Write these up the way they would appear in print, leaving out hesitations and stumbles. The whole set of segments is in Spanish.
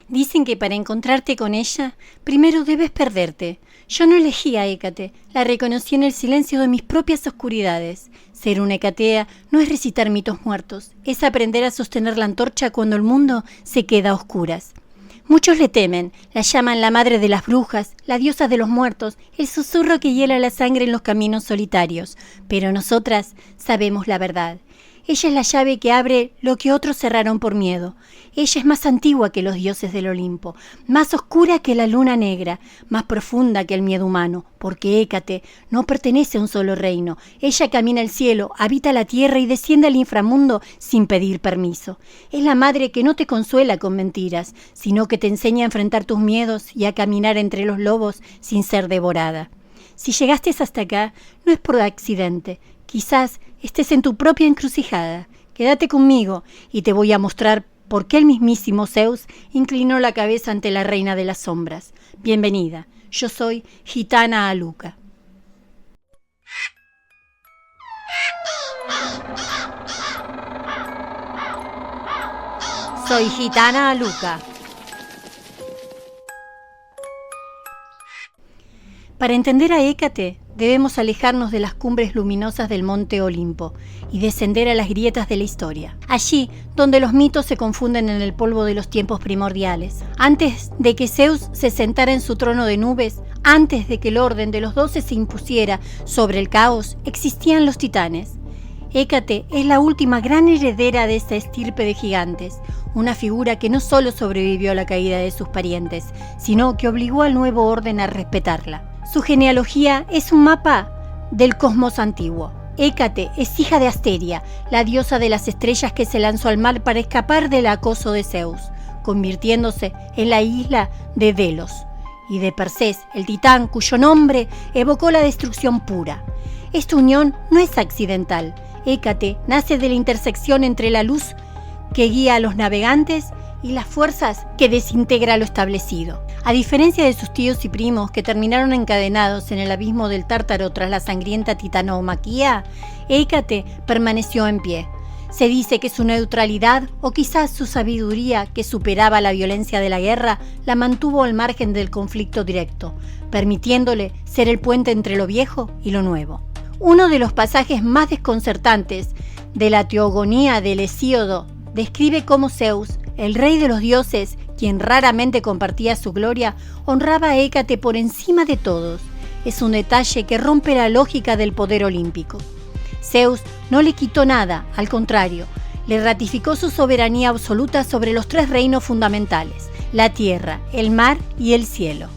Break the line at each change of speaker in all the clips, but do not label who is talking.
Dicen que para encontrarte con ella, primero debes perderte. Yo no elegí a Hécate, la reconocí en el silencio de mis propias oscuridades. Ser una hecatea no es recitar mitos muertos, es aprender a sostener la antorcha cuando el mundo se queda a oscuras. Muchos le temen, la llaman la madre de las brujas, la diosa de los muertos, el susurro que hiela la sangre en los caminos solitarios. Pero nosotras sabemos la verdad. Ella es la llave que abre lo que otros cerraron por miedo. Ella es más antigua que los dioses del Olimpo, más oscura que la luna negra, más profunda que el miedo humano, porque Hécate no pertenece a un solo reino. Ella camina el cielo, habita la tierra y desciende al inframundo sin pedir permiso. Es la madre que no te consuela con mentiras, sino que te enseña a enfrentar tus miedos y a caminar entre los lobos sin ser devorada. Si llegaste hasta acá, no es por accidente. Quizás estés en tu propia encrucijada. Quédate conmigo y te voy a mostrar por qué el mismísimo Zeus inclinó la cabeza ante la reina de las sombras. Bienvenida, yo soy Gitana Aluka. Soy Gitana Aluka. Para entender a Hécate, debemos alejarnos de las cumbres luminosas del monte Olimpo y descender a las grietas de la historia. Allí, donde los mitos se confunden en el polvo de los tiempos primordiales. Antes de que Zeus se sentara en su trono de nubes, antes de que el orden de los 12 se impusiera sobre el caos, existían los titanes. Hécate es la última gran heredera de esta estirpe de gigantes, una figura que no solo sobrevivió a la caída de sus parientes, sino que obligó al nuevo orden a respetarla. Su genealogía es un mapa del cosmos antiguo. Hécate es hija de Asteria, la diosa de las estrellas que se lanzó al mar para escapar del acoso de Zeus, convirtiéndose en la isla de Delos, y de Persés, el titán cuyo nombre evocó la destrucción pura. Esta unión no es accidental. Hécate nace de la intersección entre la luz que guía a los navegantes y las fuerzas que desintegra lo establecido. A diferencia de sus tíos y primos que terminaron encadenados en el abismo del Tártaro tras la sangrienta titanomaquia, Hécate permaneció en pie. Se dice que su neutralidad o quizás su sabiduría, que superaba la violencia de la guerra, la mantuvo al margen del conflicto directo, permitiéndole ser el puente entre lo viejo y lo nuevo. Uno de los pasajes más desconcertantes de la Teogonía del Hesíodo describe cómo Zeus, el rey de los dioses, quien raramente compartía su gloria, honraba a Hécate por encima de todos. Es un detalle que rompe la lógica del poder olímpico. Zeus no le quitó nada, al contrario, le ratificó su soberanía absoluta sobre los 3 reinos fundamentales, la tierra, el mar y el cielo.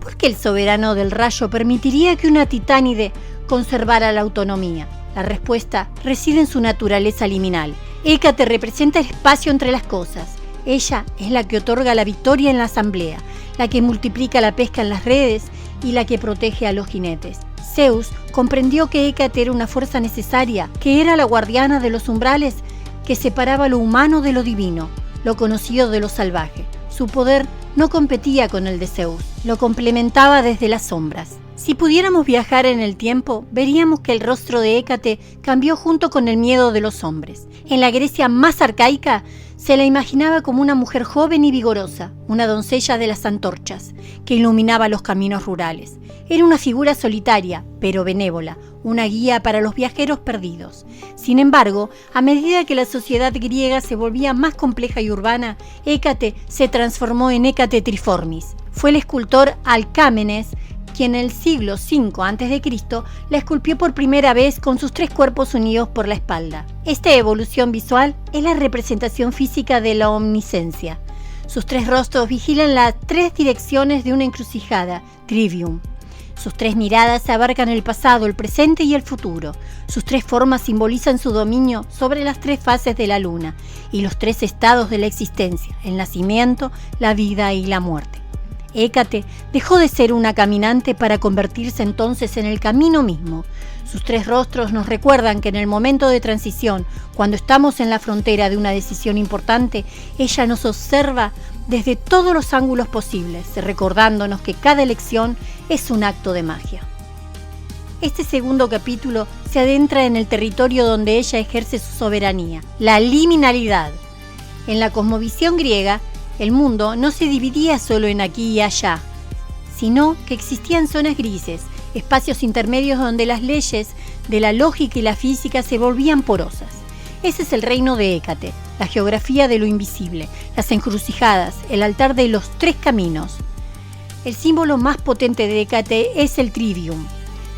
¿Por qué el soberano del rayo permitiría que una titánide conservara la autonomía? La respuesta reside en su naturaleza liminal. Hécate representa el espacio entre las cosas. Ella es la que otorga la victoria en la asamblea, la que multiplica la pesca en las redes y la que protege a los jinetes. Zeus comprendió que Hécate era una fuerza necesaria, que era la guardiana de los umbrales que separaba lo humano de lo divino, lo conocido de lo salvaje. Su poder no competía con el de Zeus, lo complementaba desde las sombras. Si pudiéramos viajar en el tiempo, veríamos que el rostro de Hécate cambió junto con el miedo de los hombres. En la Grecia más arcaica, se la imaginaba como una mujer joven y vigorosa, una doncella de las antorchas, que iluminaba los caminos rurales. Era una figura solitaria, pero benévola, una guía para los viajeros perdidos. Sin embargo, a medida que la sociedad griega se volvía más compleja y urbana, Hécate se transformó en Hécate Triformis. Fue el escultor Alcámenes quien en el siglo V a.C. la esculpió por primera vez con sus 3 cuerpos unidos por la espalda. Esta evolución visual es la representación física de la omniscencia. Sus 3 rostros vigilan las 3 direcciones de una encrucijada, trivium. Sus 3 miradas abarcan el pasado, el presente y el futuro. Sus 3 formas simbolizan su dominio sobre las 3 fases de la luna y los 3 estados de la existencia, el nacimiento, la vida y la muerte. Hécate dejó de ser una caminante para convertirse entonces en el camino mismo. Sus 3 rostros nos recuerdan que en el momento de transición, cuando estamos en la frontera de una decisión importante, ella nos observa desde todos los ángulos posibles, recordándonos que cada elección es un acto de magia. Este segundo capítulo se adentra en el territorio donde ella ejerce su soberanía, la liminalidad. En la cosmovisión griega, El mundo no se dividía solo en aquí y allá, sino que existían zonas grises, espacios intermedios donde las leyes de la lógica y la física se volvían porosas. Ese es el reino de Hécate, la geografía de lo invisible, las encrucijadas, el altar de los tres caminos. El símbolo más potente de Hécate es el trivium,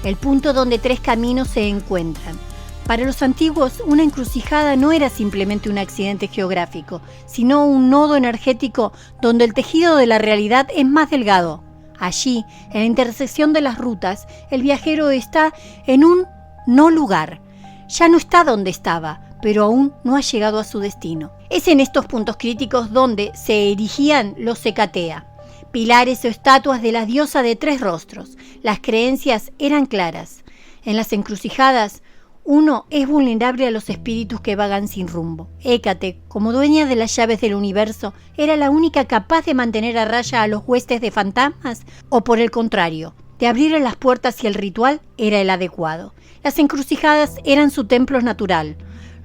el punto donde tres caminos se encuentran. Para los antiguos, una encrucijada no era simplemente un accidente geográfico, sino un nodo energético donde el tejido de la realidad es más delgado. Allí, en la intersección de las rutas, el viajero está en un no lugar. Ya no está donde estaba, pero aún no ha llegado a su destino. Es en estos puntos críticos donde se erigían los Hecatea, pilares o estatuas de la diosa de tres rostros. Las creencias eran claras. En las encrucijadas, uno es vulnerable a los espíritus que vagan sin rumbo. Hécate, como dueña de las llaves del universo, era la única capaz de mantener a raya a los huestes de fantasmas, o por el contrario, de abrir las puertas si el ritual era el adecuado. Las encrucijadas eran su templo natural,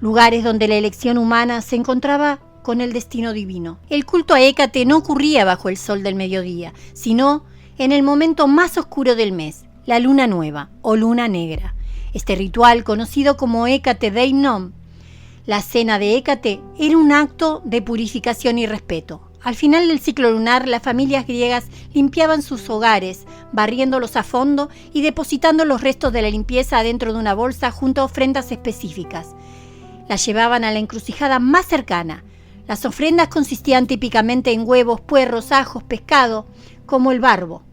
lugares donde la elección humana se encontraba con el destino divino. El culto a Hécate no ocurría bajo el sol del mediodía, sino en el momento más oscuro del mes, la luna nueva o luna negra. Este ritual, conocido como Hécate Deinon, la cena de Hécate, era un acto de purificación y respeto. Al final del ciclo lunar, las familias griegas limpiaban sus hogares, barriéndolos a fondo y depositando los restos de la limpieza dentro de una bolsa junto a ofrendas específicas. Las llevaban a la encrucijada más cercana. Las ofrendas consistían típicamente en huevos, puerros, ajos, pescado, como el barbo.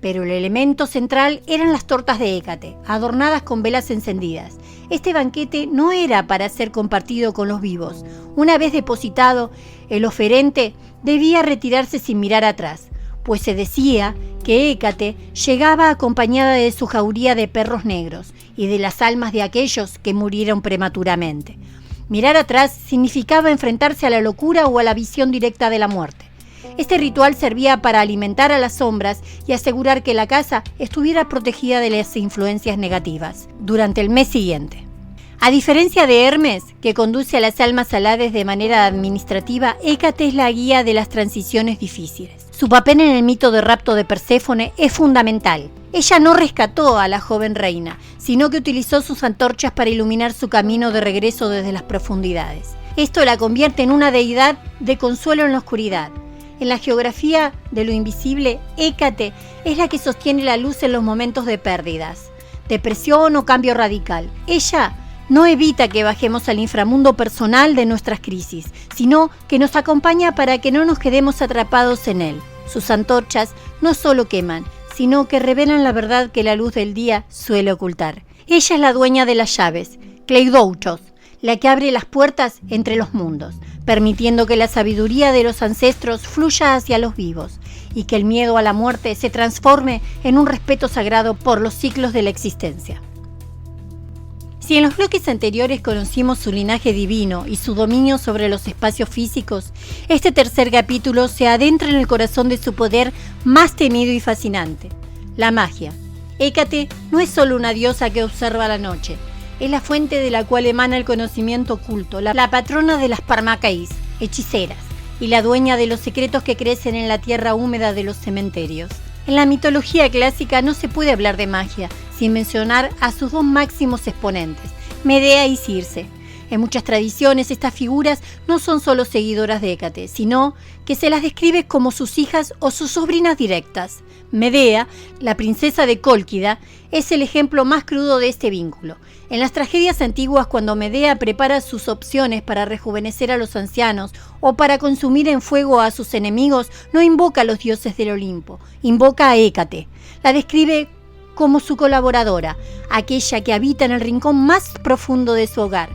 Pero el elemento central eran las tortas de Hécate, adornadas con velas encendidas. Este banquete no era para ser compartido con los vivos. Una vez depositado, el oferente debía retirarse sin mirar atrás, pues se decía que Hécate llegaba acompañada de su jauría de perros negros y de las almas de aquellos que murieron prematuramente. Mirar atrás significaba enfrentarse a la locura o a la visión directa de la muerte. Este ritual servía para alimentar a las sombras y asegurar que la casa estuviera protegida de las influencias negativas durante el mes siguiente. A diferencia de Hermes, que conduce a las almas al Hades de manera administrativa, Hécate es la guía de las transiciones difíciles. Su papel en el mito de rapto de Perséfone es fundamental. Ella no rescató a la joven reina, sino que utilizó sus antorchas para iluminar su camino de regreso desde las profundidades. Esto la convierte en una deidad de consuelo en la oscuridad. En la geografía de lo invisible, Hécate es la que sostiene la luz en los momentos de pérdidas, depresión o cambio radical. Ella no evita que bajemos al inframundo personal de nuestras crisis, sino que nos acompaña para que no nos quedemos atrapados en él. Sus antorchas no solo queman, sino que revelan la verdad que la luz del día suele ocultar. Ella es la dueña de las llaves, Kleidouchos, la que abre las puertas entre los mundos, permitiendo que la sabiduría de los ancestros fluya hacia los vivos y que el miedo a la muerte se transforme en un respeto sagrado por los ciclos de la existencia. Si en los bloques anteriores conocimos su linaje divino y su dominio sobre los espacios físicos, este tercer capítulo se adentra en el corazón de su poder más temido y fascinante, la magia. Hécate no es solo una diosa que observa la noche, es la fuente de la cual emana el conocimiento oculto, la patrona de las Parmacaís, hechiceras, y la dueña de los secretos que crecen en la tierra húmeda de los cementerios. En la mitología clásica no se puede hablar de magia sin mencionar a sus dos máximos exponentes, Medea y Circe. En muchas tradiciones estas figuras no son solo seguidoras de Hécate, sino que se las describe como sus hijas o sus sobrinas directas. Medea, la princesa de Cólquida, es el ejemplo más crudo de este vínculo. En las tragedias antiguas, cuando Medea prepara sus opciones para rejuvenecer a los ancianos o para consumir en fuego a sus enemigos, no invoca a los dioses del Olimpo, invoca a Hécate. La describe como su colaboradora, aquella que habita en el rincón más profundo de su hogar.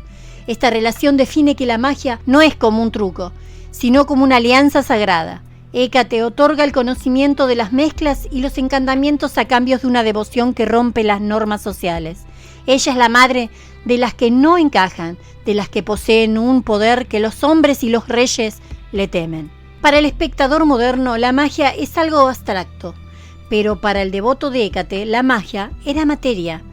Esta relación define que la magia no es como un truco, sino como una alianza sagrada. Hécate otorga el conocimiento de las mezclas y los encantamientos a cambio de una devoción que rompe las normas sociales. Ella es la madre de las que no encajan, de las que poseen un poder que los hombres y los reyes le temen. Para el espectador moderno, la magia es algo abstracto, pero para el devoto de Hécate, la magia era materia.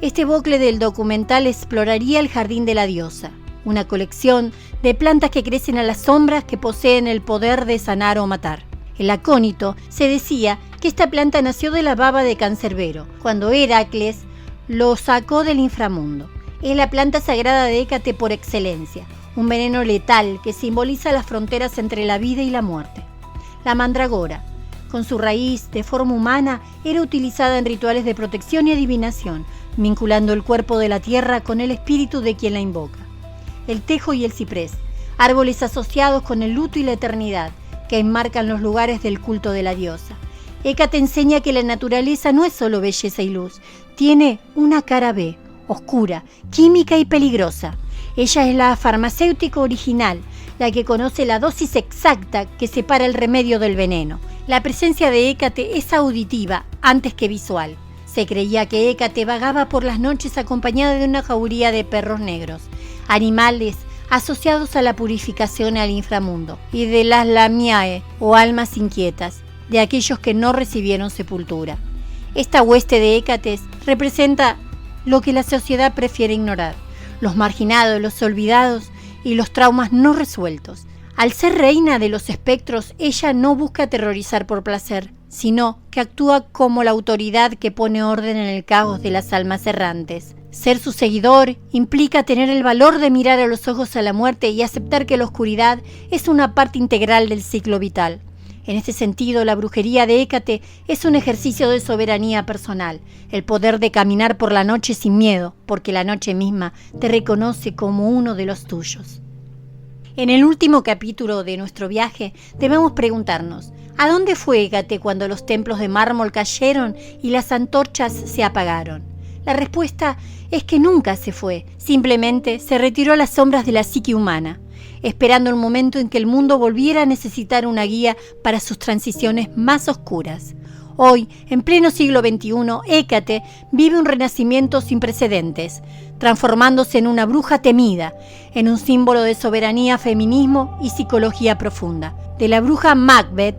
Este bucle del documental exploraría el jardín de la diosa, una colección de plantas que crecen a las sombras que poseen el poder de sanar o matar. El acónito se decía que esta planta nació de la baba de Cancerbero, cuando Heracles lo sacó del inframundo. Es la planta sagrada de Hécate por excelencia, un veneno letal que simboliza las fronteras entre la vida y la muerte. La mandragora, con su raíz de forma humana, era utilizada en rituales de protección y adivinación, vinculando el cuerpo de la tierra con el espíritu de quien la invoca. El tejo y el ciprés, árboles asociados con el luto y la eternidad, que enmarcan los lugares del culto de la diosa. Hécate enseña que la naturaleza no es solo belleza y luz, tiene una cara B, oscura, química y peligrosa. Ella es la farmacéutica original, la que conoce la dosis exacta que separa el remedio del veneno. La presencia de Hécate es auditiva antes que visual. Se creía que Hécate vagaba por las noches acompañada de una jauría de perros negros, animales asociados a la purificación al inframundo, y de las lamiae o almas inquietas, de aquellos que no recibieron sepultura. Esta hueste de Hécates representa lo que la sociedad prefiere ignorar: los marginados, los olvidados y los traumas no resueltos. Al ser reina de los espectros, ella no busca aterrorizar por placer, sino que actúa como la autoridad que pone orden en el caos de las almas errantes. Ser su seguidor implica tener el valor de mirar a los ojos a la muerte y aceptar que la oscuridad es una parte integral del ciclo vital. En este sentido, la brujería de Hécate es un ejercicio de soberanía personal, el poder de caminar por la noche sin miedo, porque la noche misma te reconoce como uno de los tuyos. En el último capítulo de nuestro viaje debemos preguntarnos: ¿a dónde fue Hécate cuando los templos de mármol cayeron y las antorchas se apagaron? La respuesta es que nunca se fue, simplemente se retiró a las sombras de la psique humana, esperando el momento en que el mundo volviera a necesitar una guía para sus transiciones más oscuras. Hoy, en pleno siglo XXI, Hécate vive un renacimiento sin precedentes, transformándose en una bruja temida, en un símbolo de soberanía, feminismo y psicología profunda. De la bruja Macbeth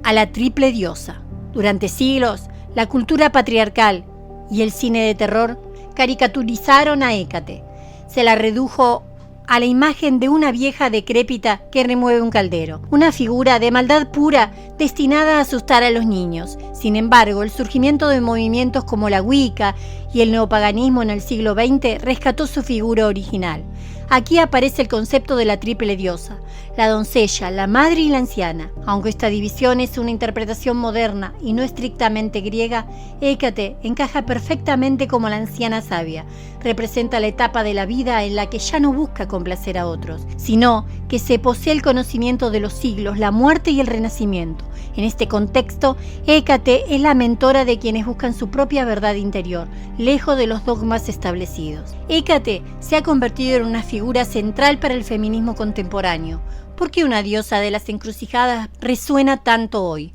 a la triple diosa. Durante siglos, la cultura patriarcal y el cine de terror caricaturizaron a Hécate. Se la redujo a la imagen de una vieja decrépita que remueve un caldero, una figura de maldad pura destinada a asustar a los niños. Sin embargo, el surgimiento de movimientos como la Wicca y el neopaganismo en el siglo XX rescató su figura original. Aquí aparece el concepto de la triple diosa, la doncella, la madre y la anciana. Aunque esta división es una interpretación moderna y no estrictamente griega, Hécate encaja perfectamente como la anciana sabia. Representa la etapa de la vida en la que ya no busca complacer a otros, sino que se posee el conocimiento de los siglos, la muerte y el renacimiento. En este contexto, Hécate es la mentora de quienes buscan su propia verdad interior, lejos de los dogmas establecidos. Hécate se ha convertido en una figura central para el feminismo contemporáneo. ¿Por qué una diosa de las encrucijadas resuena tanto hoy?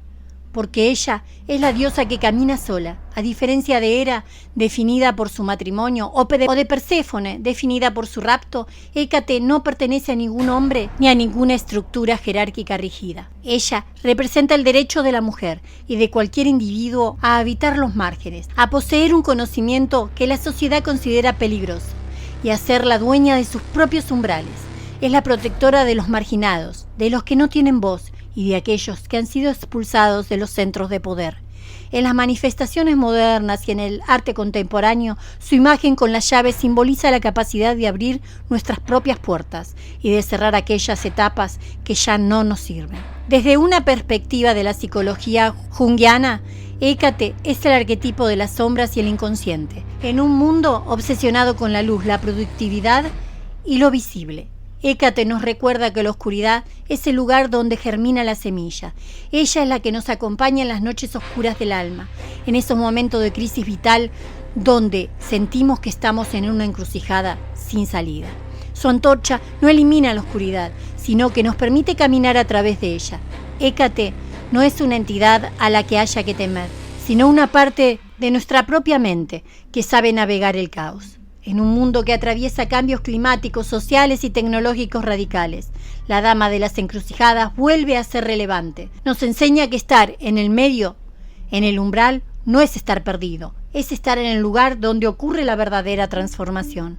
Porque ella es la diosa que camina sola, a diferencia de Hera, definida por su matrimonio, o de Perséfone, definida por su rapto. Hécate no pertenece a ningún hombre ni a ninguna estructura jerárquica rígida. Ella representa el derecho de la mujer y de cualquier individuo a habitar los márgenes, a poseer un conocimiento que la sociedad considera peligroso y a ser la dueña de sus propios umbrales. Es la protectora de los marginados, de los que no tienen voz y de aquellos que han sido expulsados de los centros de poder. En las manifestaciones modernas y en el arte contemporáneo, su imagen con la llave simboliza la capacidad de abrir nuestras propias puertas y de cerrar aquellas etapas que ya no nos sirven. Desde una perspectiva de la psicología junguiana, Hécate es el arquetipo de las sombras y el inconsciente, en un mundo obsesionado con la luz, la productividad y lo visible. Hécate nos recuerda que la oscuridad es el lugar donde germina la semilla. Ella es la que nos acompaña en las noches oscuras del alma, en esos momentos de crisis vital donde sentimos que estamos en una encrucijada sin salida. Su antorcha no elimina la oscuridad, sino que nos permite caminar a través de ella. Hécate no es una entidad a la que haya que temer, sino una parte de nuestra propia mente que sabe navegar el caos. En un mundo que atraviesa cambios climáticos, sociales y tecnológicos radicales, la dama de las encrucijadas vuelve a ser relevante. Nos enseña que estar en el medio, en el umbral, no es estar perdido, es estar en el lugar donde ocurre la verdadera transformación.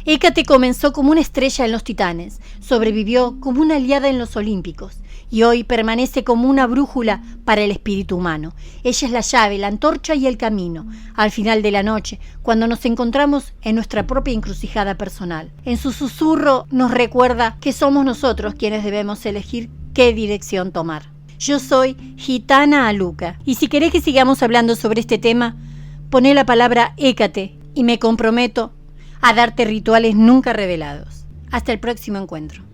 Hécate comenzó como una estrella en los Titanes, sobrevivió como una aliada en los Olímpicos y hoy permanece como una brújula para el espíritu humano. Ella es la llave, la antorcha y el camino, al final de la noche, cuando nos encontramos en nuestra propia encrucijada personal. En su susurro nos recuerda que somos nosotros quienes debemos elegir qué dirección tomar. Yo soy Gitana Aluca y si querés que sigamos hablando sobre este tema, poné la palabra Hécate y me comprometo a darte rituales nunca revelados. Hasta el próximo encuentro.